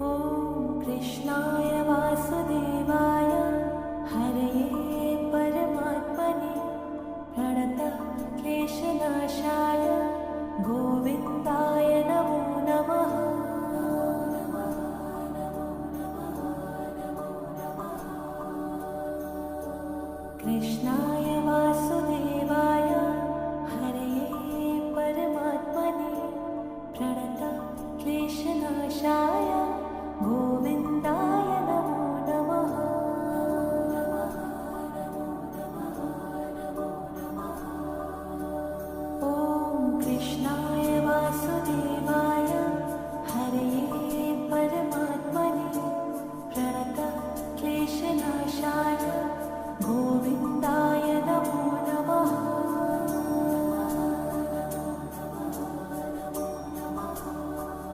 ॐ कृष्णाय वासुदेवाय हरये परमात्मने प्रणतक्लेशनाशाय गोविन्दाय नमो नमः। कृष्णाय वासुदेवाय हरये परमात्मने प्रणतक्लेशनाशाय